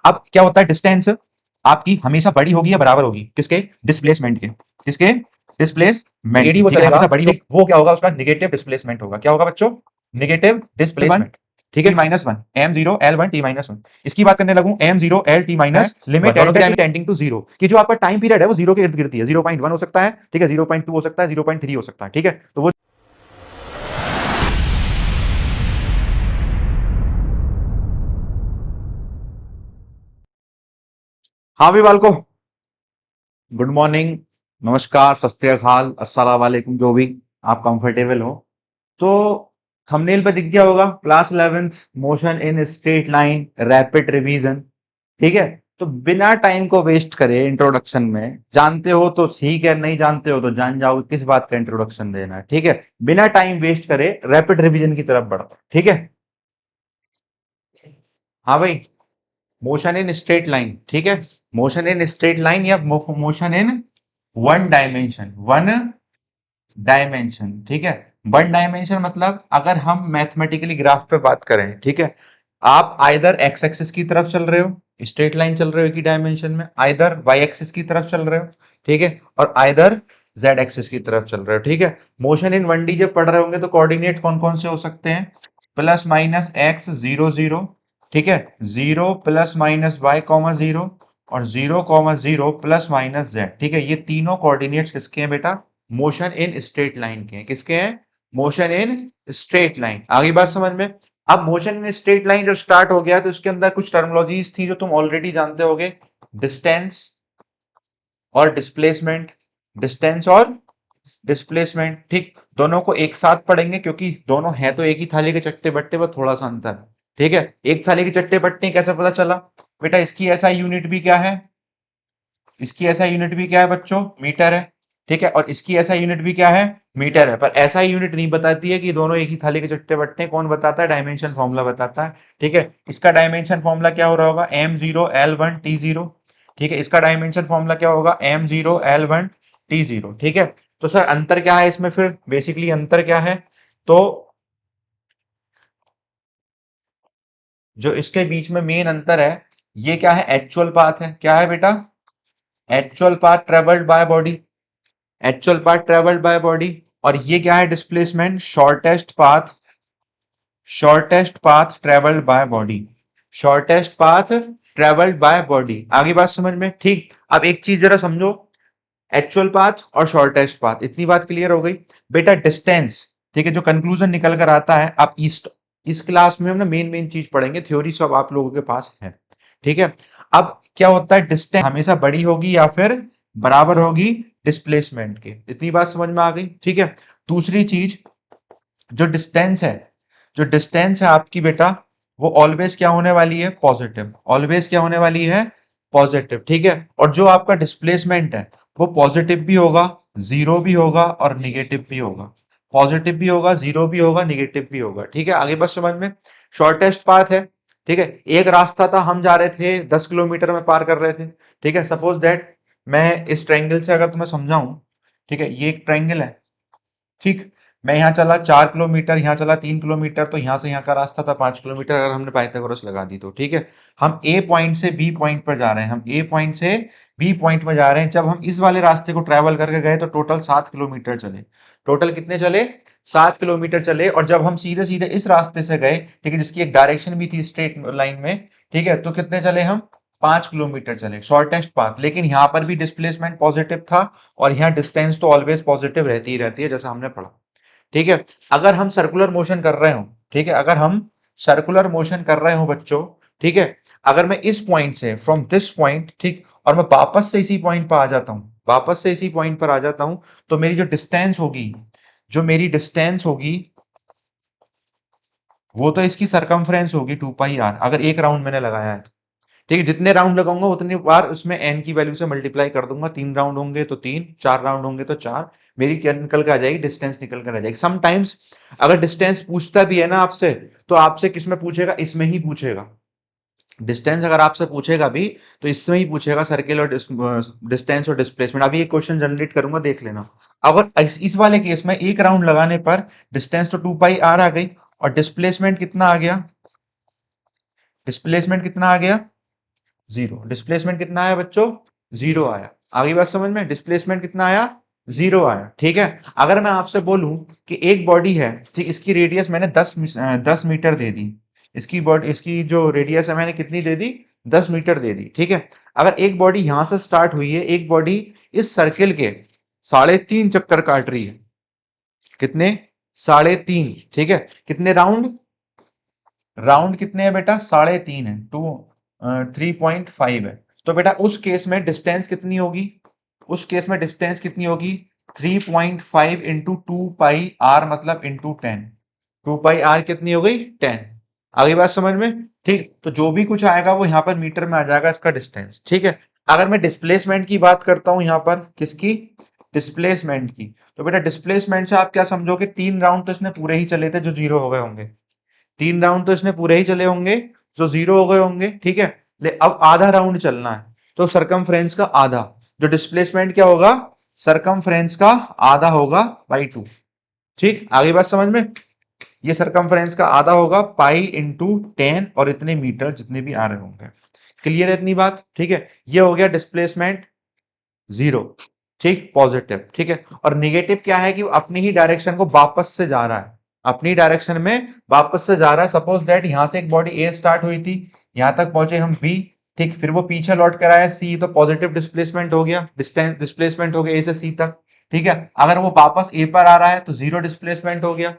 अब क्या होता है, डिस्टेंस आपकी हमेशा बड़ी होगी या बराबर होगी किसके, डिस्प्लेसमेंट के, किसके, डिस्प्लेसमेंट, एडी वो चलेगा, हमेशा बड़ी होगी, वो क्या होगा, उसका नेगेटिव डिस्प्लेसमेंट होगा, क्या होगा बच्चों, नेगेटिव डिस्प्लेसमेंट। ठीक है, minus one M zero L one T minus one, इसकी बात करने लगूं M zero L T minus limit L T tending to zero, कि जो आपका टाइम पीरियड है वो जीरो के इर्द गिर्द है, 0.1 हो सकता है, ठीक है, 0.2 हो सकता है, 0.3 हो सकता है, ठीक है, तो वो हाँ भी बालको, गुड मॉर्निंग, नमस्कार, सत श्री अकाल, अस्सलाम वालेकुम, जो भी आप कंफर्टेबल हो। तो थंबनेल पे दिख गया होगा, class 11th motion in straight line rapid revision. ठीक है, तो बिना टाइम को वेस्ट करे इंट्रोडक्शन में, जानते हो तो ठीक है, नहीं जानते हो तो जान जाओगे किस बात का इंट्रोडक्शन देना है। ठीक है, बिना टाइम वेस्ट करे रैपिड रिवीजन की तरफ बढ़ो। ठीक है, हाँ भाई, मोशन इन स्ट्रेट लाइन, ठीक है, मोशन इन स्ट्रेट लाइन या मोशन इन वन डायमेंशन, ठीक है। वन डायमेंशन मतलब अगर हम मैथमेटिकली ग्राफ पे बात करें, ठीक है, आप आइदर एक्स एक्सिस की तरफ चल रहे हो, स्ट्रेट लाइन चल रहे हो एक ही डायमेंशन में, आइदर वाई एक्सिस की तरफ चल रहे हो, ठीक है, और आइदर जेड एक्सिस की तरफ चल रहे हो। ठीक है, मोशन इन वन डी जब पढ़ रहे होंगे तो कोऑर्डिनेट कौन कौन से हो सकते हैं, plus minus X zero zero, ठीक है, zero plus minus Y comma zero, और zero comma zero plus minus Z. ठीक है, ये तीनों कोऑर्डिनेट्स किसके हैं बेटा, मोशन इन स्ट्रेट लाइन के हैं। किसके हैं, मोशन इन स्ट्रेट लाइन। आगे बात समझ में। अब मोशन इन स्ट्रेट लाइन जब स्टार्ट हो गया तो इसके अंदर कुछ टर्मिनोलॉजीज थी जो तुम ऑलरेडी जानते होगे, डिस्टेंस और डिस्प्लेसमेंट, डिस्टेंस और डिस्प्लेसमेंट। ठीक, दोनों को एक साथ पढ़ेंगे क्योंकि दोनों हैं तो एक ही थाली के चट्टे बट्टे, पर थोड़ा सा अंतर है। ठीक है, एक थाली के चट्टे बट्टे कैसे पता चला बेटा, इसकी ऐसा यूनिट भी क्या है, इसकी ऐसा यूनिट भी क्या है बच्चों, मीटर है। ठीक है, और इसकी ऐसा यूनिट भी क्या है, मीटर है। पर ऐसा यूनिट नहीं बताती है कि दोनों एक ही थाली के चट्टे बट्टे, कौन बताता है, डायमेंशन फॉर्मूला बताता है। ठीक है, इसका डायमेंशन फॉर्मूला क्या हो रहा होगा, M zero L one T zero. ठीक है, इसका डायमेंशन फॉर्मूला क्या होगा, M zero L one T zero. ठीक है, तो सर अंतर क्या है इसमें, फिर बेसिकली अंतर क्या है, तो जो इसके बीच में मेन अंतर है, ये क्या है, एक्चुअल पाथ है। क्या है बेटा, actual path travelled by body, actual path travelled by body. और ये क्या है, displacement, shortest path travelled by body, shortest path travelled by body. आगे बात समझ में। ठीक, अब एक चीज जरा समझो, एक्चुअल पाथ और शॉर्टेस्ट पाथ, इतनी बात क्लियर हो गई बेटा। डिस्टेंस, ठीक है, जो कंक्लूजन निकल कर आता है, आप इस क्लास में हम ना मेन मेन चीज पढ़ेंगे, थ्योरी सब आप लोगों के पास है। ठीक है, अब क्या होता है, डिस्टेंस हमेशा बड़ी होगी या फिर बराबर होगी डिस्प्लेसमेंट के, इतनी बात समझ में आ गई। ठीक है, दूसरी चीज, जो डिस्टेंस है, जो डिस्टेंस है आपकी बेटा, वो ऑलवेज क्या होने वाली है, पॉजिटिव, ऑलवेज क्या होने वाली है, पॉजिटिव। ठीक है, और जो आपका डिस्प्लेसमेंट है वो पॉजिटिव भी होगा, जीरो भी होगा और निगेटिव भी होगा, पॉजिटिव भी होगा, जीरो भी होगा, निगेटिव भी होगा। ठीक है, आगे बस समझ में। शॉर्टेस्ट पाथ है, ठीक है, एक रास्ता था, हम जा रहे थे 10 किलोमीटर में पार कर रहे थे। ठीक है, सपोज दैट मैं इस ट्रायंगल से अगर तुम्हें समझाऊं, ठीक है, ये एक ट्रायंगल है, ठीक, मैं यहाँ चला 4 किलोमीटर, यहाँ चला 3 किलोमीटर, तो यहाँ से यहाँ का रास्ता था 5 किलोमीटर, अगर हमने पाइथागोरस लगा दी तो। ठीक है, हम ए पॉइंट से बी पॉइंट पर जा रहे हैं, हम ए पॉइंट से बी पॉइंट पर जा रहे हैं। जब हम इस वाले रास्ते को ट्रेवल करके गए तो टोटल 7 किलोमीटर चले, टोटल कितने चले, 7 किलोमीटर चले। और जब हम सीधे सीधे इस रास्ते से गए, ठीक है, जिसकी एक डायरेक्शन भी थी स्ट्रेट लाइन में, ठीक है, तो कितने चले हम, 5 किलोमीटर चले, शॉर्टेस्ट पाथ। लेकिन यहाँ पर भी डिस्प्लेसमेंट पॉजिटिव था, और यहाँ डिस्टेंस तो ऑलवेज पॉजिटिव रहती ही रहती है, जैसा हमने पढ़ा। ठीक है, अगर हम सर्कुलर मोशन कर रहे हो, ठीक है, अगर हम सर्कुलर मोशन कर रहे हो बच्चों, ठीक है, अगर मैं इस पॉइंट से, फ्रॉम दिस पॉइंट, ठीक, और मैं वापस से इसी पॉइंट पर आ जाता हूं, वापस से इसी पॉइंट पर आ जाता हूं, तो मेरी जो डिस्टेंस होगी, जो मेरी डिस्टेंस होगी, वो तो इसकी सरकमफ्रेंस होगी 2 पाई आर, अगर एक राउंड मैंने लगाया है। ठीक है, जितने राउंड लगाऊंगा उतनी बार उसमें एन की वैल्यू से मल्टीप्लाई कर दूंगा, 3 राउंड होंगे तो 3, 4 राउंड होंगे तो 4, मेरी क्या निकल के आ जाएगी, डिस्टेंस निकल कर आ जाएगी। समटाइम्स अगर डिस्टेंस पूछता भी है ना आपसे, तो आपसे किस में पूछेगा, इसमें ही पूछेगा। डिस्टेंस अगर आपसे पूछेगा भी तो इसमें ही पूछेगा, सर्किल और डिस्टेंस और डिस्प्लेसमेंट। अभी एक क्वेश्चन जनरेट करूंगा, देख लेना। अगर इस वाले केस में एक राउंड लगाने पर डिस्टेंस तो 2 पाई आर आ गई, और डिस्प्लेसमेंट कितना आ गया, डिस्प्लेसमेंट कितना आ गया, जीरो। डिस्प्लेसमेंट कितना आया बच्चों? जीरो आया। आगे बात समझ में? डिस्प्लेसमेंट कितना आया? जीरो आया। ठीक है। अगर मैं आपसे बोलूं कि एक बॉडी है, ठीक, इसकी रेडियस मैंने 10 मीटर दे दी, इसकी बॉडी, इसकी जो रेडियस है मैंने कितनी दे दी? 10 मीटर दे दी। ठीक है। अगर एक बॉडी यहां से स्टार्ट हुई है, एक बॉडी इस सर्किल के 3.5 चक्कर काट रही है। कितने? 3.5। ठीक है। कितने राउंड? राउंड कितने हैं बेटा? 3.5 है। 3.5 है। तो बेटा उस केस में डिस्टेंस कितनी होगी? उस केस में डिस्टेंस कितनी होगी? 3.5 इंटू 2 पाई आर, मतलब इंटू 10। 2 पाई आर कितनी हो गई? 10। आगे बात समझ में? ठीक। तो जो भी कुछ आएगा वो यहाँ पर मीटर में आ जाएगा, इसका डिस्टेंस। ठीक है। अगर मैं डिस्प्लेसमेंट की बात करता हूं, यहाँ पर किसकी? डिस्प्लेसमेंट की। तो बेटा डिस्प्लेसमेंट से आप क्या समझोगे? 3 राउंड तो इसने पूरे ही चले थे जो जीरो हो गए होंगे। 3 राउंड तो इसने पूरे ही चले होंगे जो जीरो हो गए होंगे। ठीक है। ले अब आधा राउंड चलना है, तो सरकमफ्रेंस का आधा, जो डिस्प्लेसमेंट क्या होगा? सरकमफ्रेंस का आधा होगा बाई 2। ठीक। आगे बात समझ में? ये सरकमफ्रेंस का आधा होगा पाई इंटू 10, और इतने मीटर जितने भी आ रहे होंगे। क्लियर है इतनी बात? ठीक है। ये हो गया डिस्प्लेसमेंट जीरो। ठीक, पॉजिटिव। ठीक है। और निगेटिव क्या है? कि वो अपनी ही डायरेक्शन को वापस से जा रहा है, अपनी डायरेक्शन में वापस से जा रहा है। सपोज दैट यहां से एक बॉडी ए स्टार्ट हुई थी, यहां तक पहुंचे हम बी। ठीक, फिर वो पीछे लौट कर आया सी, तो पॉजिटिव डिस्प्लेसमेंट हो गया, डिस्टेंस डिस्प्लेसमेंट हो गया ए से सी तक। ठीक है। अगर वो वापस ए पर आ रहा है तो जीरो डिस्प्लेसमेंट हो गया।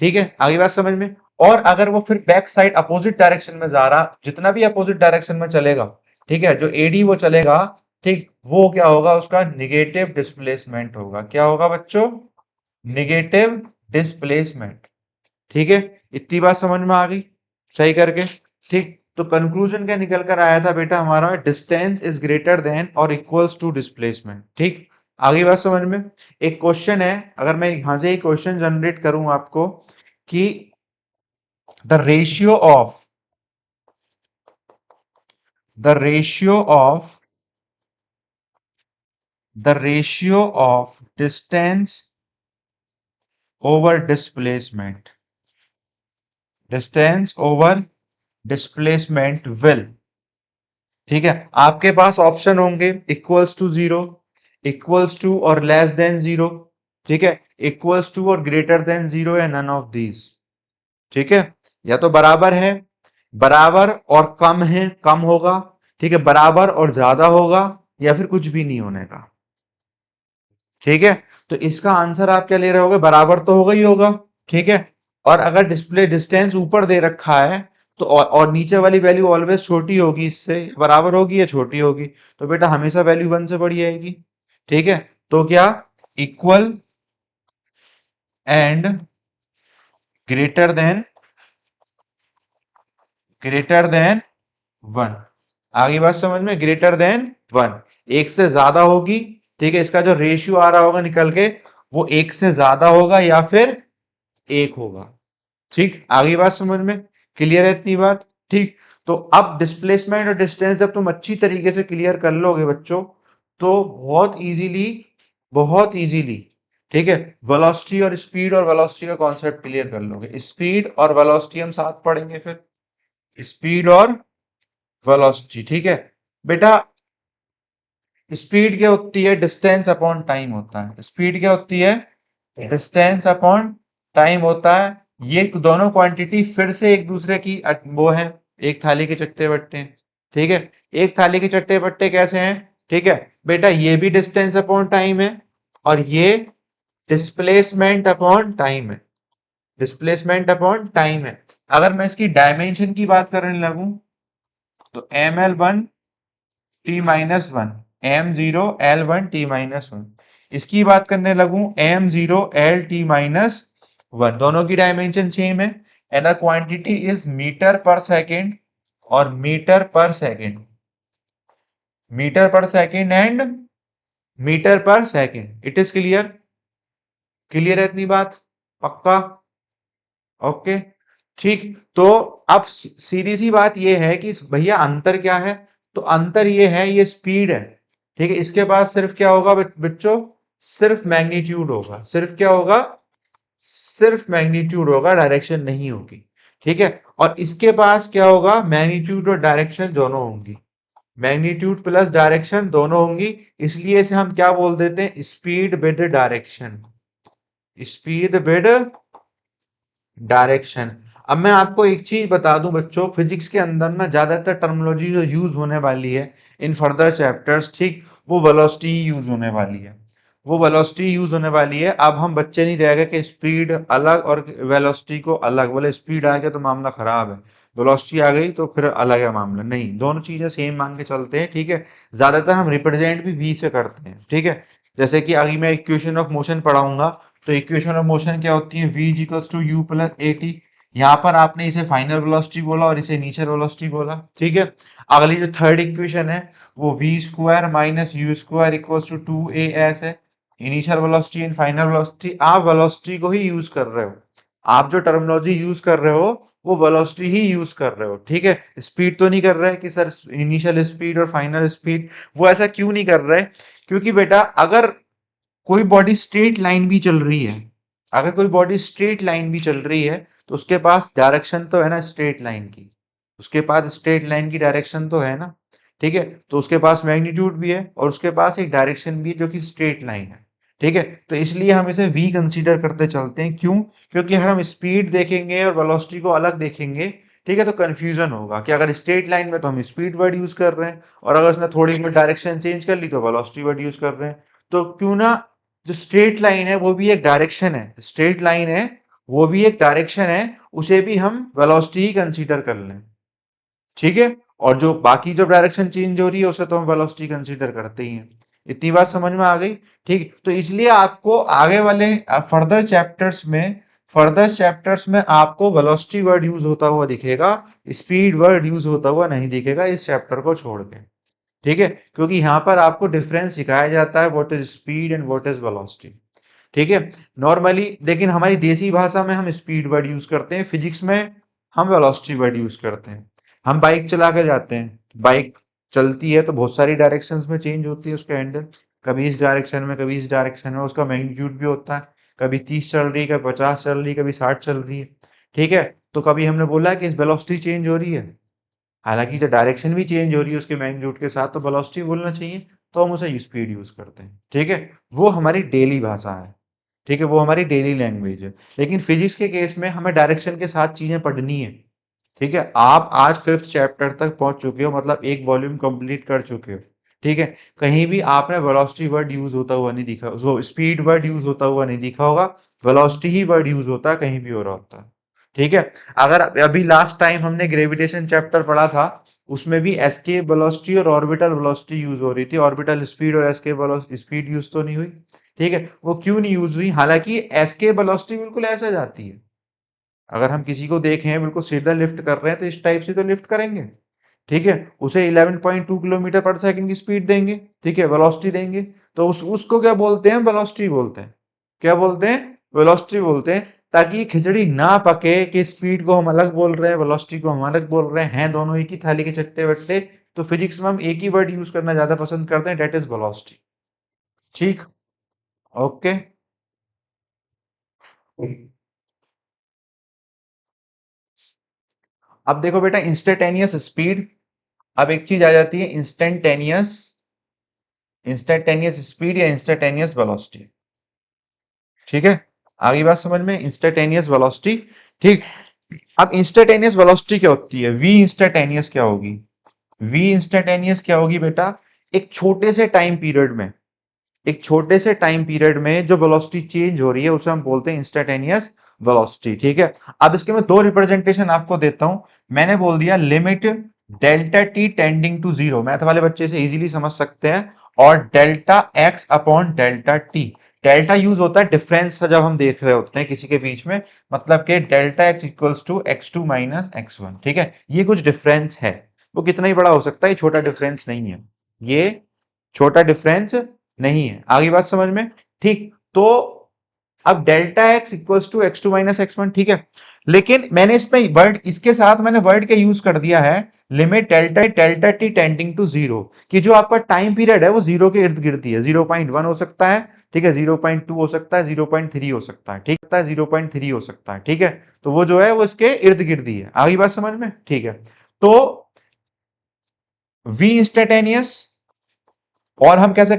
ठीक है। आगे बात समझ में? और अगर वो फिर बैक साइड अपोजिट डायरेक्शन में जा रहा, जितना भी अपोजिट डायरेक्शन में चलेगा, ठीक है, जो एडी वो चलेगा, ठीक, वो क्या होगा? उसका निगेटिव डिस्प्लेसमेंट होगा। क्या होगा बच्चों? Negative displacement. ठीक है। इतनी बात समझ में आ गई सही करके? ठीक। तो कंक्लूजन क्या निकल कर आया था बेटा हमारा? डिस्टेंस इज ग्रेटर देन और इक्वल्स टू डिस्प्लेसमेंट। ठीक। आगे बात समझ में? एक क्वेश्चन है, अगर मैं यहां से एक क्वेश्चन जनरेट करूं आपको कि the ratio of the ratio of the ratio of distance over displacement, distance over displacement will, ठीक है, आपके पास ऑप्शन होंगे equals to zero, equals to और लेस देन जीरो, ठीक है, इक्वल्स टू और ग्रेटर देन जीरो, या नन ऑफ दीज। ठीक है। या तो बराबर है, बराबर और कम है, कम होगा, ठीक है, बराबर और ज्यादा होगा, या फिर कुछ भी नहीं होने का। ठीक है। तो इसका आंसर आप क्या ले रहे होगे? बराबर तो होगा ही होगा। ठीक है। और अगर डिस्प्ले डिस्टेंस ऊपर दे रखा है तो और नीचे वाली वैल्यू ऑलवेज छोटी होगी, इससे बराबर होगी या छोटी होगी, तो बेटा हमेशा वैल्यू 1 से बड़ी आएगी। ठीक है। तो क्या? Equal and greater than 1। आगे बात समझ में? ग्रेटर देन 1, एक से ज्यादा होगी। ठीक है। इसका जो रेशियो आ रहा होगा निकल के, वो एक से ज्यादा होगा या फिर एक होगा। ठीक। आगे बात समझ में? क्लियर है इतनी बात? ठीक। तो अब डिस्प्लेसमेंट और डिस्टेंस जब तुम अच्छी तरीके से क्लियर कर लोगे बच्चों, तो बहुत इजीली, ठीक है, वेलोसिटी और स्पीड और वेलोसिटी का कॉन्सेप्ट क्लियर कर लोगे। स्पीड और वेलोसिटी हम साथ पढ़ेंगे फिर, स्पीड और वेलोसिटी। ठीक है बेटा। स्पीड क्या होती है? डिस्टेंस अपॉन टाइम होता है। स्पीड क्या होती है? डिस्टेंस अपॉन टाइम होता है। ये दोनों क्वांटिटी फिर से एक दूसरे की वो है, एक थाली के चट्टे बट्टे। ठीक है। एक थाली के चट्टे बट्टे कैसे हैं? ठीक है बेटा, ये भी डिस्टेंस अपॉन टाइम है और ये डिस्प्लेसमेंट अपॉन टाइम है, डिस्प्लेसमेंट अपॉन टाइम है। अगर मैं इसकी डायमेंशन की बात करने लगूं, तो ml1 t-1, m0 l1 t-1। इसकी बात करने लगूं, m0 l t-1, दोनों की डायमेंशन सेम है। And the quantity is metre per second और metre per second, metre per second and metre per second. It is clear? Clear है इतनी बात? पक्का? ओके। ठीक। तो अब सीधी सी बात यह है कि भैया अंतर क्या है? तो अंतर ये है, ये स्पीड है। ठीक है। इसके पास सिर्फ क्या होगा बच्चों? सिर्फ मैग्नीट्यूड होगा। सिर्फ क्या होगा? सिर्फ मैग्नीट्यूड होगा, डायरेक्शन नहीं होगी। ठीक है। और इसके पास क्या होगा? मैग्नीट्यूड और डायरेक्शन दोनों होंगी। मैग्नीट्यूड प्लस डायरेक्शन दोनों होंगी, इसलिए इसे हम क्या बोल देते हैं, speed with direction. Speed with direction. अब मैं आपको एक चीज बता दूं बच्चों, फिजिक्स के अंदर ना ज्यादातर टर्मिनोलॉजी जो यूज होने वाली है इन फर्दर चैप्टर्स, ठीक, वो वेलोसिटी यूज होने वाली है। वो वेलोसिटी यूज होने वाली है। अब हम बच्चे नहीं रह गए कि स्पीड अलग और वेलोसिटी को अलग, बोले स्पीड आ गया तो मामला खराब है, वेलोसिटी आ गई तो फिर अलग है मामला, नहीं, दोनों चीजें सेम मान के चलते हैं, ठीक है। ज्यादातर हम रिप्रेजेंट भी वी से करते हैं, ठीक है। जैसे कि आगे मैं इक्वेशन ऑफ मोशन पढ़ाऊंगा, तो इक्वेशन ऑफ मोशन क्या होती है, v equals to u plus a t. यहाँ पर आपने इसे फाइनल वेलोसिटी बोला और इसे इनिशियल वेलोसिटी बोला, ठीक है। अगली जो थर्ड इक्वेशन है वो V square minus U square equals to two A S है, initial velocity and final velocity. आप वेलोसिटी को ही यूज कर रहे हो, आप जो टर्मिनोलॉजी यूज कर रहे हो वो वेलोसिटी ही यूज कर रहे हो, ठीक है। स्पीड तो नहीं कर रहे कि सर इनिशियल स्पीड और फाइनल स्पीड, वो ऐसा क्यों नहीं कर रहे, क्योंकि बेटा अगर कोई बॉडी स्ट्रेट लाइन भी चल रही है, अगर कोई बॉडी स्ट्रेट लाइन भी चल रही है तो उसके पास डायरेक्शन तो है ना स्ट्रेट लाइन की, उसके पास स्ट्रेट लाइन की डायरेक्शन तो है ना, ठीक है। तो उसके पास मैग्नीट्यूड भी है और उसके पास एक डायरेक्शन भी है जो कि स्ट्रेट लाइन है, ठीक है। तो इसलिए हम इसे v कंसीडर करते चलते हैं, क्यों, क्योंकि अगर हम स्पीड देखेंगे और वेलोसिटी को अलग देखेंगे, ठीक है, तो कंफ्यूजन होगा कि अगर स्ट्रेट लाइन में तो हम स्पीड वर्ड यूज कर रहे हैं और अगर उसने थोड़ी बहुत डायरेक्शन चेंज कर ली तो वेलोसिटी वर्ड यूज कर रहे हैं। तो क्यों ना जो स्ट्रेट लाइन है वो भी एक डायरेक्शन है, स्ट्रेट लाइन है वो भी एक डायरेक्शन है, उसे भी हम वेलोसिटी ही कंसीडर कर लें, ठीक है। और जो बाकी जो डायरेक्शन चेंज हो रही है उसे तो हम वेलोसिटी कंसीडर करते ही हैं। इतनी बात समझ में आ गई, ठीक। तो इसलिए आपको आगे वाले फर्दर चैप्टर्स में आपको वेलोसिटी वर्ड यूज होता हुआ दिखेगा, स्पीड वर्ड यूज होता हुआ नहीं दिखेगा इस चैप्टर को छोड़ के, ठीक है। क्योंकि यहाँ पर आपको डिफरेंस सिखाया जाता है, what is speed and what is velocity, ठीक है। नॉर्मली लेकिन हमारी देसी भाषा में हम स्पीड वर्ड यूज करते हैं, फिजिक्स में हम वेलोसिटी वर्ड यूज करते हैं। हम बाइक चला के जाते हैं, बाइक चलती है तो बहुत सारी डायरेक्शंस में चेंज होती है उसका हैंडल, कभी इस डायरेक्शन में कभी इस डायरेक्शन में, उसका मैग्नीट्यूड भी होता है, कभी 30 चल रही है, कभी 50 चल रही है, कभी 60 चल रही है, ठीक है। तो कभी हमने बोला कि वेलोसिटी चेंज हो रही है, हालांकि जब डायरेक्शन भी चेंज हो रही है उसके मैग्नीट्यूड के साथ तो वेलोसिटी बोलना चाहिए, तो हम उसे स्पीड यूज करते हैं, ठीक है। वो हमारी डेली भाषा है, ठीक है, वो हमारी डेली लैंग्वेज है। लेकिन फिजिक्स के केस में हमें डायरेक्शन के साथ चीजें पढ़नी है, ठीक है। आप आज 5th चैप्टर तक पहुंच चुके हो, मतलब एक वॉल्यूम कंप्लीट कर चुके हो, ठीक है। कहीं भी आपने वेलोसिटी वर्ड यूज होता हुआ नहीं दिखा, जो स्पीड वर्ड यूज होता हुआ नहीं दिखा होगा, वेलोसिटी ही वर्ड यूज होता है, कहीं भी हो रहा होता है, ठीक है। अगर अभी लास्ट टाइम हमने ग्रेविटेशन चैप्टर पढ़ा था, उसमें भी एस्केप वेलोसिटी और ऑर्बिटल वेलोसिटी यूज हो रही थी, ऑर्बिटल स्पीड और एस्केप स्पीड यूज तो नहीं हुई, ठीक है। वो क्यों नहीं यूज हुई, हालांकि एस्केप वेलोसिटी बिल्कुल ऐसे जाती है, अगर हम किसी को देखें बिल्कुल सीधा लिफ्ट कर रहे हैं तो इस टाइप से तो लिफ्ट करेंगे, ठीक है। उसे 11.2 किलोमीटर पर सेकंड की स्पीड देंगे, ठीक है, वेलोसिटी देंगे, तो उसको क्या बोलते हैं, वेलोसिटी बोलते हैं, क्या बोलते हैं, वेलोसिटी बोलते हैं। ताकि ये खिचड़ी ना पके कि स्पीड को हम अलग बोल रहे हैं, वेलोसिटी को हम अलग बोल रहे हैं दोनों एक ही थाली के चट्टे बट्टे। तो फिजिक्स में हम एक ही वर्ड यूज करना ज्यादा पसंद करते हैं, डेट इज वेलोसिटी, ठीक, ओके। अब देखो बेटा इंस्टेंटेनियस स्पीड, अब एक चीज आ जाती है इंस्टेंटेनियस, इंस्टेंटेनियस स्पीड या इंस्टेंटेनियस वेलोसिटी, ठीक है। आगे बात समझ में, इंस्टेंटेनियस वेलोसिटी, ठीक। अब इंस्टेंटेनियस वेलोसिटी क्या होती है, वी इंस्टेंटेनियस क्या होगी, वी इंस्टेंटेनियस क्या होगी बेटा, एक छोटे से टाइम पीरियड में, एक छोटे से टाइम पीरियड में जो वेलोसिटी चेंज हो रही है उसे हम बोलते हैं इंस्टेंटेनियस वेलोसिटी, ठीक है। अब इसके मैं दो रिप्रेजेंटेशन आपको देता हूं। मैंने बोल दिया limit delta t tending to zero, math वाले बच्चे से इजीली समझ सकते हैं, और delta x upon delta t. Delta use होता है डिफरेंस जब हम देख रहे होते हैं किसी के बीच में, मतलब कि delta x equals to x two minus x one, ठीक है। ये कुछ डिफरेंस है, वो कितना ही बड़ा हो सकता है, ये छोटा डिफरेंस नहीं है, ये छोटा डिफरेंस नहीं है। आगे बात समझ में, ठीक। तो अब delta x equals to x two minus x one, ठीक है। लेकिन मैंने इसमें वर्ड, इसके साथ मैंने वर्ड का यूज कर दिया है limit delta delta t tending to zero, कि जो आपका टाइम पीरियड है वो जीरो के इर्द गिर्द ही है, 0.1 हो सकता है, ठीक है, 0.2 हो सकता है, 0.3 हो सकता है, ठीक है, 0.3 हो सकता है, ठीक है। तो वो जो है वो इसके इर्द गिर्द ही है। आगे बात समझ में, ठीक है। तो v इंस्टेंटेनियस, और हम कैसे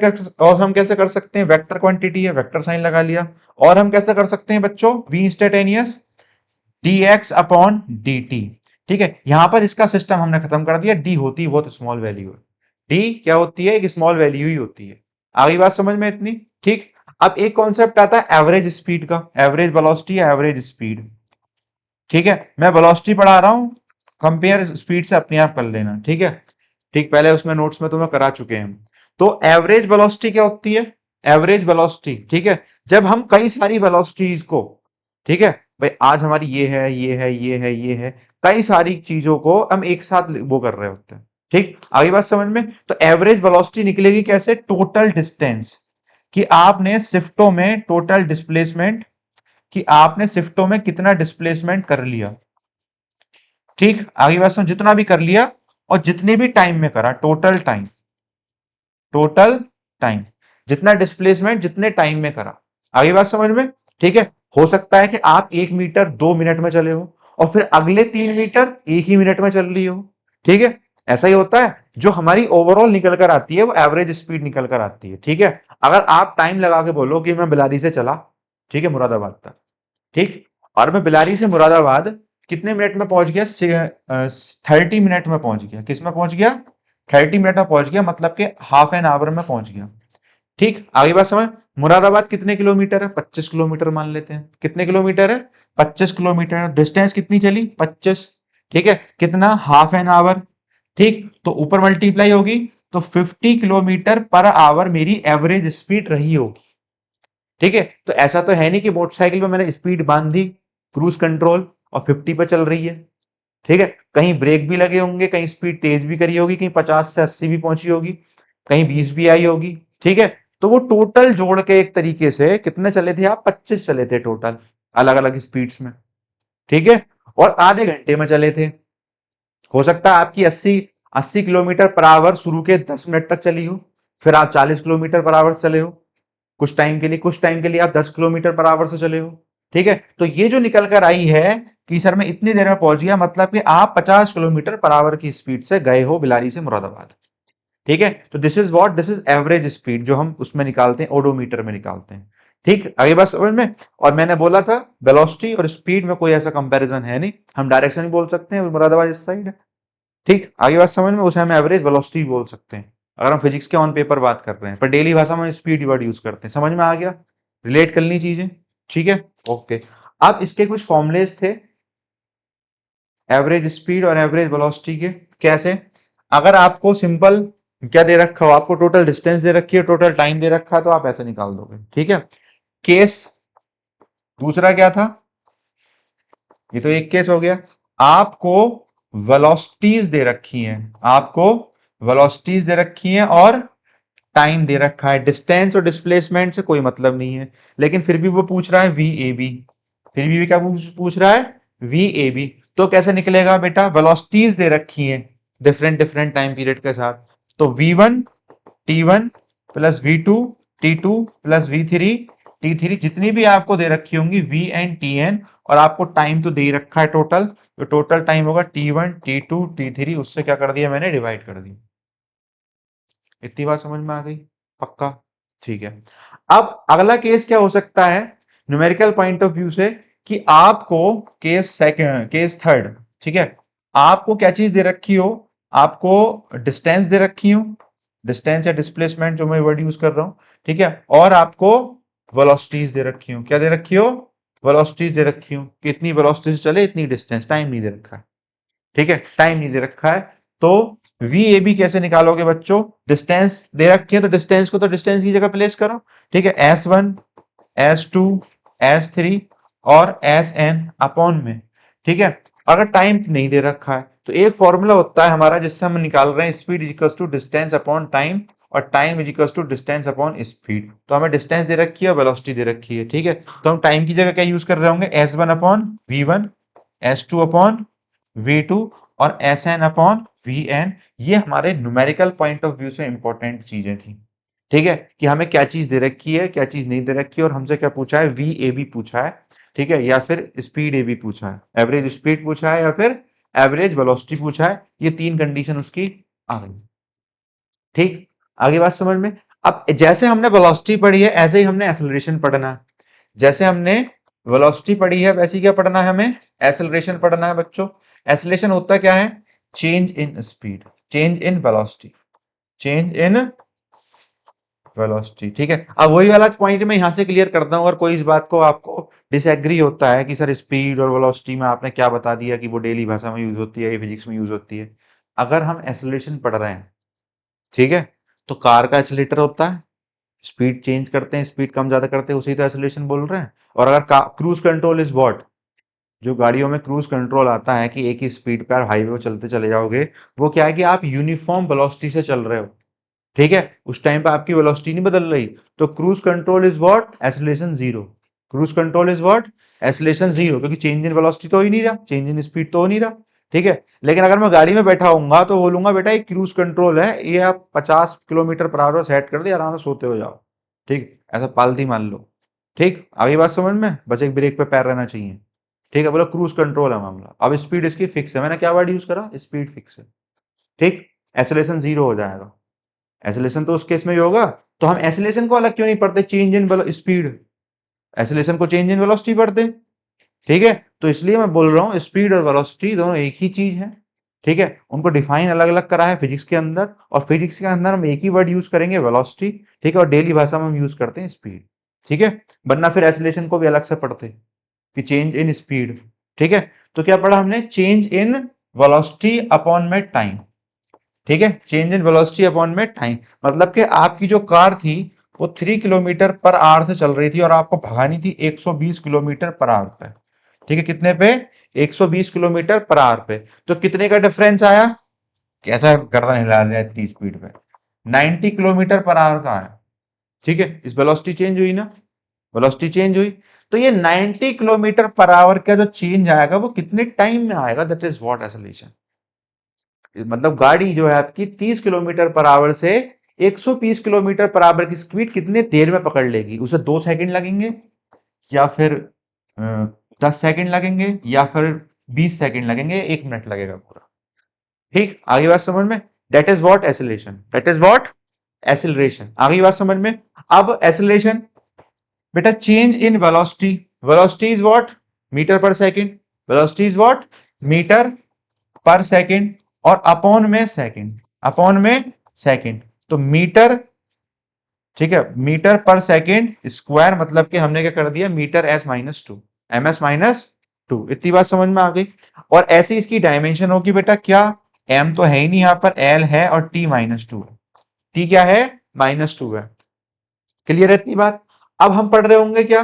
कर सकते हैं, वेक्टर क्वांटिटी है, वेक्टर साइन लगा लिया। और हम कैसे कर सकते हैं बच्चों, v instantaneous dx upon dt। ठीक है, यहां पर इसका सिस्टम हमने खत्म कर दिया, d होती है बहुत स्मॉल वैल्यू है, d क्या होती है, एक स्मॉल वैल्यू ही होती है। आगे बात समझ में इतनी, ठीक। अब एक कॉन्सेप्ट आता है एवरेज स्पीड का, एवरेज वेलोसिटी या एवरेज स्पीड। ठीक है, मैं वेलोसिटी पढ़ा रहा हूं, कंपेयर स्पीड से अपने आप कर लेना, ठीक है। ठीक, पहले उसमें नोट्स में तुम्हें करा चुके हैं। तो एवरेज वेलोसिटी क्या होती है, एवरेज वेलोसिटी, ठीक है, जब हम कई सारी वेलोसिटीज को, ठीक है, भाई आज हमारी ये है, ये है, ये है, ये है, कई सारी चीजों को हम एक साथ वो कर रहे होते हैं। ठीक, आगे बात समझ में। तो एवरेज वेलोसिटी निकलेगी कैसे, टोटल डिस्टेंस, कि आपने शिफ्टों में टोटल डिस्प्लेसमेंट, कि आपने शिफ्टों में कितना डिस्प्लेसमेंट कर लिया। ठीक, आगे बात समझ, जितना भी कर लिया और जितने भी टाइम में करा, टोटल टाइम, टोटल टाइम, जितना डिस्प्लेसमेंट जितने टाइम में करा। आगे बात समझ में, ठीक है। हो सकता है कि आप 1 मीटर 2 मिनट में चले हो और फिर अगले 3 मीटर 1 ही मिनट में चल रही हो, ठीक है। ऐसा ही होता है, जो हमारी ओवरऑल निकल कर आती है वो एवरेज स्पीड निकल कर आती है, ठीक है। अगर आप टाइम लगा के बोलो कि मैं बिलारी से चला, ठीक है, मुरादाबाद तक, ठीक, और मैं बिलारी से मुरादाबाद कितने मिनट में पहुंच गया, 30 मिनट में पहुंच गया, किस में पहुंच गया, 30 मिनट में पहुंच गया, मतलब कि हाफ एन आवर में पहुंच गया। ठीक, आगे बात समझ। मुरादाबाद कितने किलोमीटर है, 25 किलोमीटर मान लेते हैं, कितने किलोमीटर है, 25 किलोमीटर, डिस्टेंस कितनी चली, 25, ठीक है, कितना, हाफ एन आवर। ठीक, तो ऊपर मल्टीप्लाई होगी, तो 50 किलोमीटर पर आवर मेरी एवरेज स्पीड रही होगी। ठीक है, तो ऐसा तो है नहीं कि मोटरसाइकिल में मैंने स्पीड बांध दी, क्रूज कंट्रोल, और 50 पे चल रही है। ठीक है, कहीं ब्रेक भी लगे होंगे, कहीं स्पीड तेज भी करी होगी, कहीं 50 से 80 भी पहुंची होगी, कहीं 20 भी आई होगी। ठीक है, तो वो टोटल जोड़ के एक तरीके से कितने चले थे आप, 25 चले थे टोटल, अलग अलग स्पीड्स में। ठीक है, और आधे घंटे में चले थे। हो सकता है आपकी 80 किलोमीटर पर आवर शुरू के 10 मिनट तक चली हो, फिर आप 40 किलोमीटर पर आवर चले हो कुछ टाइम के लिए, कुछ टाइम के लिए आप 10 किलोमीटर पर आवर से चले हो। ठीक है, तो ये जो निकल कर आई है कि सर मैं इतनी देर में पहुंच गया, मतलब कि आप 50 किलोमीटर पर आवर की स्पीड से गए हो बिलारी से मुरादाबाद। ठीक है, तो this is what, this is average speed, जो हम उसमें निकालते हैं, ओडोमीटर में निकालते हैं। ठीक, आगे बात समझ में। और मैंने बोला था वेलोसिटी और स्पीड में कोई ऐसा कंपैरिजन है नहीं, हम डायरेक्शन ही बोल सकते हैं, मुरादाबाद इस साइड है। ठीक, आगे बात समझ में, उसे हम एवरेज वेलोसिटी बोल सकते हैं अगर हम फिजिक्स के ऑन पेपर बात कर रहे हैं, पर डेली भाषा में स्पीड वर्ड यूज करते हैं। समझ में आ गया, रिलेट कर ली चीजें, ठीक है, ओके। अब इसके कुछ फॉर्मुलेस थे एवरेज स्पीड और एवरेज वेलोसिटी के, कैसे, अगर आपको सिंपल क्या दे रखा हो, आपको टोटल डिस्टेंस दे रखी है, टोटल टाइम दे रखा है, तो आप ऐसे निकाल दोगे, ठीक है। केस दूसरा क्या था, ये तो एक केस हो गया। आपको वेलोसिटीज दे रखी हैं, आपको वेलोसिटीज दे रखी हैं और टाइम दे रखा है, डिस्टेंस और डिस्प्लेसमेंट से कोई मतलब नहीं है, लेकिन फिर भी वो पूछ रहा है वी ए बी, फिर भी क्या पूछ रहा है, वी ए बी। तो कैसे निकलेगा बेटा, वेलोसिटीज दे रखी हैं डिफरेंट डिफरेंट टाइम पीरियड के साथ, तो v one plus v two plus v three जितनी भी आपको दे रखी होंगी, वी एन और आपको टाइम तो दे ही रखा है टोटल, तो टोटल टाइम होगा T1 T2 T3, उससे क्या कर दिया मैंने, डिवाइड कर दिया। इतनी बात समझ में आ गई, पक्का, ठीक है। अब अगला केस क्या हो सकता है न्यूमेरिकल पॉइंट ऑफ व्यू से, कि आपको केस सेकंड, केस थर्ड, ठीक है, आपको क्या चीज दे रखी हो, आपको डिस्टेंस दे रखी हो, डिस्टेंस या डिस्प्लेसमेंट जो मैं वर्ड यूज कर रहा हूं, ठीक है, और आपको वेलोसिटीज दे रखी हो, क्या दे रखी हो, वेलोसिटीज दे रखी हो, कितनी वेलोसिटी से चले, इतनी डिस्टेंस, टाइम नहीं दे रखा है, ठीक है, टाइम नहीं दे रखा है। तो वी ए बी कैसे निकालोगे बच्चों, डिस्टेंस दे रखी है तो डिस्टेंस को तो डिस्टेंस की जगह प्लेस करो, ठीक है, S1 S2 S3 और Sn अपॉन में, ठीक है। अगर टाइम नहीं दे रखा है तो एक फॉर्मूला होता है हमारा जिससे हम निकाल रहे हैं speed equals to distance upon time, और time equals to distance upon speed. तो हमें डिस्टेंस दे रखी है और वेलोसिटी दे रखी है, ठीक है, तो हम टाइम की जगह क्या यूज कर रहे होंगे, S1 upon V1, S2 upon V2 और Sn अपॉन Vn। ये हमारे न्यूमेरिकल पॉइंट ऑफ व्यू से इंपॉर्टेंट चीजें थी, ठीक है, कि हमें क्या चीज दे रखी है, क्या चीज नहीं दे रखी है, और हमसे क्या पूछा है, वी ए बी पूछा है, ठीक है, या फिर स्पीड ए बी पूछा है, एवरेज स्पीड पूछा है, या फिर एवरेज वेलोसिटी पूछा है, ये तीन कंडीशन उसकी आ गई। ठीक, आगे बात समझ में। अब जैसे हमने वेलोसिटी पढ़ी है ऐसे ही हमने एक्सेलरेशन पढ़ना है। जैसे हमने वेलोसिटी पढ़ी है वैसे ही क्या पढ़ना है हमें, एक्सेलरेशन पढ़ना है बच्चों। एक्सेलरेशन होता क्या है, change in speed, change in velocity, change in velocity. ठीक है, अब वही वाला पॉइंट मैं यहां से क्लियर करता हूं, अगर कोई इस बात को आपको डिसएग्री होता है कि सर स्पीड और वेलोसिटी में आपने क्या बता दिया कि वो डेली भाषा में यूज होती है या फिजिक्स में यूज होती है। अगर हम एक्सेलरेशन पढ़ रहे हैं, ठीक है, तो कार का एक्सीलरेटर होता है, स्पीड चेंज करते हैं, स्पीड कम ज्यादा करते हैं, उसी तो एक्सेलरेशन बोल रहे हैं। और अगर क्रूज कंट्रोल इज व्हाट, जो गाड़ियों में क्रूज कंट्रोल आता है कि एक ही स्पीड पे आप हाईवे पे चलते चले जाओगे, वो क्या है कि आप यूनिफॉर्म वेलोसिटी से चल रहे हो। ठीक है, उस टाइम पे आपकी वेलोसिटी नहीं बदल रही, तो cruise control is what, acceleration zero. Cruise control is what, acceleration zero, क्योंकि चेंज इन वेलोसिटी तो हो ही नहीं रहा, चेंज इन स्पीड तो हो नहीं रहा। ठीक है, लेकिन अगर मैं गाड़ी में बैठा होऊंगा तो बोलूंगा बेटा ये क्रूज कंट्रोल है, ये आप 50 किलोमीटर पर आवर सेट कर दे, आराम से सोते हो जाओ। ठीक, ऐसा पालती मान लो। ठीक, आगे बात समझ में, बस एक ब्रेक पे पैर रहना चाहिए। ठीक है, बोलो क्रूज कंट्रोल है मामला। अब स्पीड इसकी फिक्स है, मैंने क्या वर्ड यूज करा, स्पीड फिक्स है। ठीक, एक्सेलरेशन जीरो हो जाएगा। एसिलेशन तो उस केस में भी होगा, तो हम एसिलेशन को अलग क्यों नहीं पढ़ते, चेंज इन स्पीड, एसिलेशन को चेंज इन वेलोसिटी पढ़ते। ठीक है, तो इसलिए मैं बोल रहा हूं स्पीड और वेलोसिटी दोनों एक ही चीज है। ठीक है, उनको डिफाइन अलग अलग करा है फिजिक्स के अंदर, और फिजिक्स के अंदर हम एक ही वर्ड यूज करेंगे वेलोसिटी। ठीक है, और डेली भाषा में हम यूज करते हैं स्पीड। ठीक है, वरना फिर एसिलेशन को भी अलग से पढ़ते कि चेंज इन स्पीड। ठीक है, तो क्या पढ़ा हमने, चेंज इन वेलोसिटी अपॉन में टाइम। ठीक है, चेंज इन वेलोसिटी अपॉन में टाइम, मतलब कि आपकी जो कार थी वो 3 किलोमीटर पर आवर से चल रही थी और आपको भगानी थी 120 किलोमीटर पर आवर पे। ठीक है, कितने पे, 120 किलोमीटर पर आवर पे। तो कितने का डिफरेंस आया, कैसा गर्दन हिला रहा है इतनी स्पीड पे, 90 किलोमीटर पर आवर का आया। ठीक है, इस वेलोसिटी चेंज हुई ना, वेलोसिटी चेंज हुई। तो ये 90 किलोमीटर पर आवर का जो चेंज आएगा वो कितने टाइम में आएगा, दैट इज व्हाट एक्सेलरेशन। मतलब गाड़ी जो है आपकी 30 किलोमीटर पर आवर से 120 किलोमीटर पर आवर की स्पीड कितने देर में पकड़ लेगी, उसे 2 सेकंड लगेंगे, या फिर 10 सेकंड लगेंगे, या फिर 20 सेकंड लगेंगे, 1 मिनट लगेगा पूरा। ठीक, आगे बात समझ में, that is what acceleration, that is what acceleration. आगे बात समझ में। अब एसिलेशन बेटा, change in velocity, velocity is what, metre per second, velocity is what, metre per second, और अपॉन में सेकंड, अपॉन में सेकंड, तो मीटर। ठीक है, मीटर पर सेकंड स्क्वायर, मतलब कि हमने क्या कर दिया, metre s minus two, m s minus two, इतनी बात समझ में आ गई। और ऐसे इसकी डायमेंशन होगी बेटा क्या, एम तो है ही नहीं यहां पर, एल है, और टी माइनस टू है। टी क्या है, -2 है। क्लियर है इतनी बात। अब हम पढ़ रहे होंगे क्या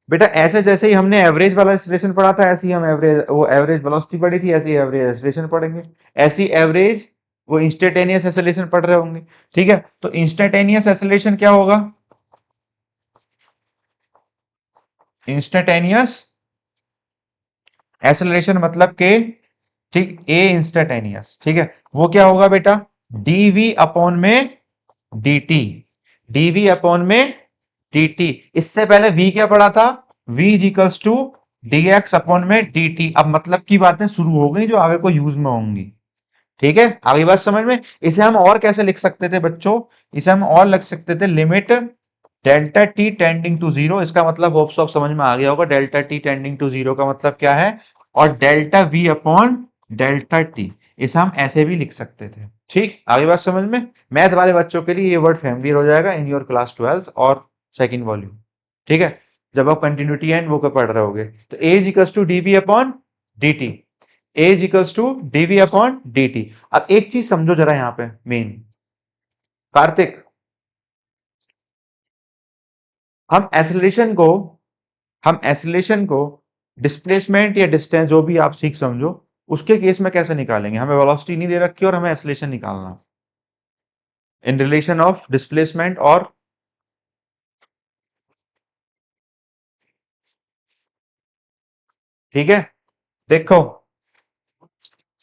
बेटा, ऐसे जैसे ही हमने एवरेज वाला एक्सेलरेशन पढ़ा था, ऐसे ही हम एवरेज, वो एवरेज वेलोसिटी पढ़ी थी, ऐसे ही एवरेज एक्सेलरेशन पढ़ेंगे। ऐसी एवरेज वो इंस्टेंटेनियस एक्सेलरेशन पढ़ रहे होंगे। ठीक है, तो इंस्टेंटेनियस एक्सेलरेशन क्या होगा, इंस्टेंटेनियस एक्सेलरेशन मतलब के, ठीक, ए इंस्टेंटेनियस। ठीक है, वो क्या होगा बेटा, डीवी अपॉन में dt, डीवी अपॉन में dt। इससे पहले v क्या पढ़ा था, v equals to dx upon में dt। अब मतलब की बातें शुरू हो गई जो आगे को यूज में होंगी। ठीक है, आगे बात समझ में। इसे हम और कैसे लिख सकते थे बच्चों, इसे हम और लिख सकते थे, limit delta t tending to zero. इसका मतलब होप्स ऑफ समझ में आ गया होगा, delta t tending to zero का मतलब क्या है, और delta v upon delta t, इसे हम ऐसे भी लिख सकते थे। ठीक, आगे बात समझ में। मैथ वाले बच्चों के लिए ये वर्ड फैमिलियर हो जाएगा इन योर क्लास 12th और सेकंड वॉल्यूम। ठीक है, जब आप कंटिन्यूटी एंड वो पढ़ रहे होगे, तो as equals to dv upon dt, as equals to dv upon dt। अब एक चीज समझो जरा यहां पे मेन, कार्तिक, हम एक्सेलरेशन को हम एक्सेलरेशन को डिस्प्लेसमेंट या डिस्टेंस जो भी आप सीख समझो, उसके केस में कैसे निकालेंगे, हमें वेलोसिटी नहीं दे रखी और हमें एक्सेलरेशन निकालना इन रिलेशन ऑफ डिस्प्लेसमेंट और, ठीक है, देखो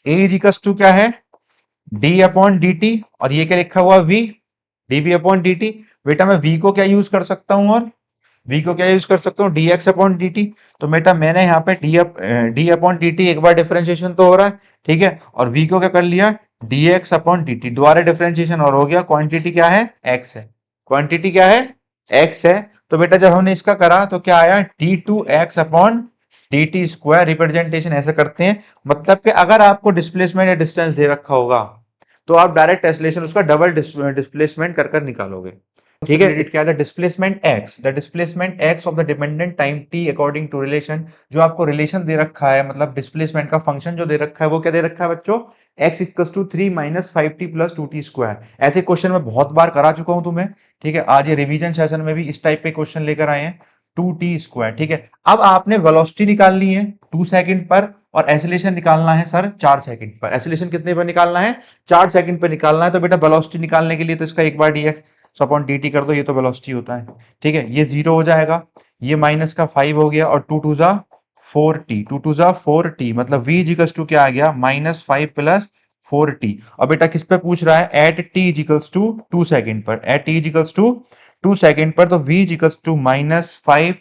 एज इक्वल्स टू क्या है, डी अपॉन डी टी, और ये क्या लिखा हुआ v, dv upon d t. बेटा मैं वी को क्या यूज कर सकता हूं, और v को क्या यूज कर सकता हूँ, dx अपॉन dt। तो बेटा मैंने यहाँ पे डी अपॉन dt एक बार डिफरेंशिएशन तो हो रहा है, ठीक है, और v को क्या कर लिया, dx अपॉन dt, दोबारा डिफरेंशिएशन और हो गया, क्वांटिटी क्या है, x है, क्वांटिटी क्या है, x है। तो बेटा जब हमने इसका करा तो क्या आया, d2x upon dt square, representation ऐसे करते हैं, मतलब कि अगर आपको डिस्प्लेसमेंट या डिस्टेंस दे रखा होगा तो आप डायरेक्ट एक्सेलरेशन उसका डबल डिस्प्लेसमेंट कर कर निकालोगे, ठीक है। क्या है, displacement x, the displacement x of the dependent time t according to relation, जो आपको रिलेशन दे रखा है, मतलब डिस्प्लेसमेंट का फंक्शन जो दे रखा है वो क्या दे रखा है बच्चों, x equals to 3 minus 5t plus 2t square. ऐसे क्वेश्चन में बहुत बार करा चुका हूं तुम्हें, ठीक है। आज ये रिवीजन सेशन में भी इस टाइप के क्वेश्चन लेकर आए हैं, 2t स्क्वायर, ठीक है। अब आपने वेलोसिटी निकालनी है 2 सेकंड पर, और एसिलेशन निकालना है सर 4 सेकंड पर। एसिलेशन कितने पर निकालना है, 4 सेकंड पर निकालना है। तो बेटा वेलोसिटी निकालने के लिए तो इसका एक बार dx अपॉन dt कर दो, ये तो वेलोसिटी होता है, ठीक है। ये 0 हो जाएगा, ये माइनस का 5 हो गया, और 2 टू जा 4t, 2 टू जा 4t, मतलब v इक्वल्स टू क्या आ गया, माइनस 5 प्लस 4t। और बेटा किस पे पूछ रहा है, at t equals to 2 second पर, at t equals to 2 second पर, तो v equals to minus 5,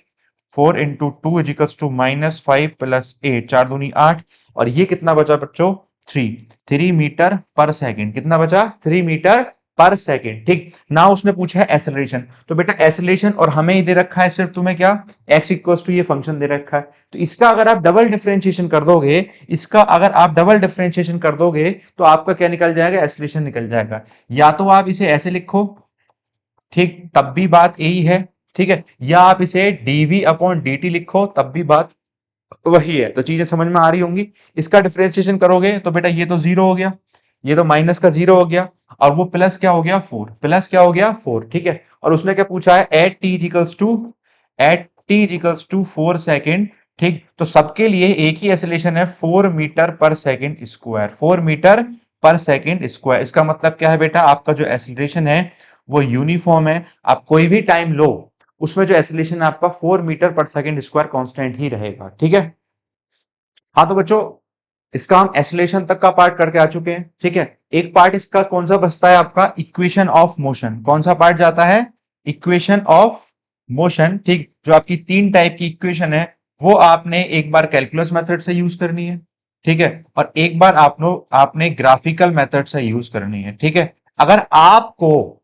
4 into 2 equals to minus 5 plus 8, 4 दूनी 8, और ये कितना बचा बच्चों, 3 मीटर पर सेकंड, कितना बचा, 3 मीटर पर सेकंड, ठीक ना। उसने पूछा है एसेलरेशन, तो बेटा एसेलरेशन और हमें ही दे रखा है सिर्फ तुम्हें क्या, x इक्वल्स टू ये फंक्शन दे रखा है। तो इसका अगर आप डबल डिफरेंशिएशन कर दोगे, इसका अगर आप डबल डिफरेंशिएशन कर दोगे तो आपका क्या निकल जाएगा, एसेलरेशन निकल जाएगा। या तो आप इसे ऐसे लिखो, ठीक, तब भी बात यही है, ठीक है, या आप इसे dv अपॉन dt लिखो, तब भी बात वही है। तो चीजें समझ में आ रही होंगी। इसका डिफरेंशिएशन करोगे तो बेटा ये तो 0 हो गया, ये तो माइनस का 0 हो गया, और वो प्लस क्या हो गया, 4, प्लस क्या हो गया, 4, ठीक है। और उसने क्या पूछा है, at t equals to 4 second, ठीक। तो सबके लिए एक ही एसिलेशन है, 4 metre per second square, 4 metre per second square. इसका मतलब क्या है बेटा, आपका जो एसिलेशन है वो यूनिफॉर्म है, आप कोई भी टाइम लो उसमें जो एसिलेशन आपका 4 metre per second square constant ही रहेगा, ठीक है। हाँ तो बच्चों, इसका हम एसिलेशन तक का पार्ट करके आ चुके हैं, ठीक है। एक पार्ट इसका कौन सा बचता है आपका, इक्वेशन ऑफ मोशन, कौन सा पार्ट जाता है, इक्वेशन ऑफ मोशन, ठीक। जो आपकी 3 टाइप की इक्वेशन है वो आपने एक बार कैलकुलस मेथड से यूज करनी है, ठीक है, और एक बार आपने ग्राफिकल मेथड से यूज करनी है, ठीक है। अगर आपको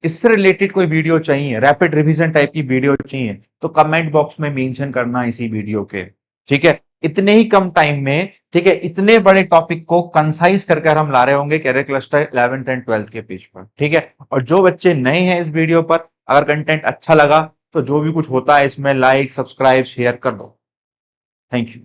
इससे रिलेटेड कोई वीडियो चाहिए, रैपिड रिवीजन टाइप की वीडियो चाहिए, तो कमेंट बॉक्स में मेंशन करना इसी वीडियो के, ठीक है। इतने ही कम टाइम में, ठीक है, इतने बड़े टॉपिक को कंसाइज करके हम ला रहे होंगे career cluster 11th and 12th के पेज पर, ठीक है। और जो बच्चे नए हैं इस वीडियो पर, अगर कंटेंट अच्छा लगा तो जो भी कुछ होता है इसमें लाइक सब्सक्राइब शेयर कर दो। Thank you.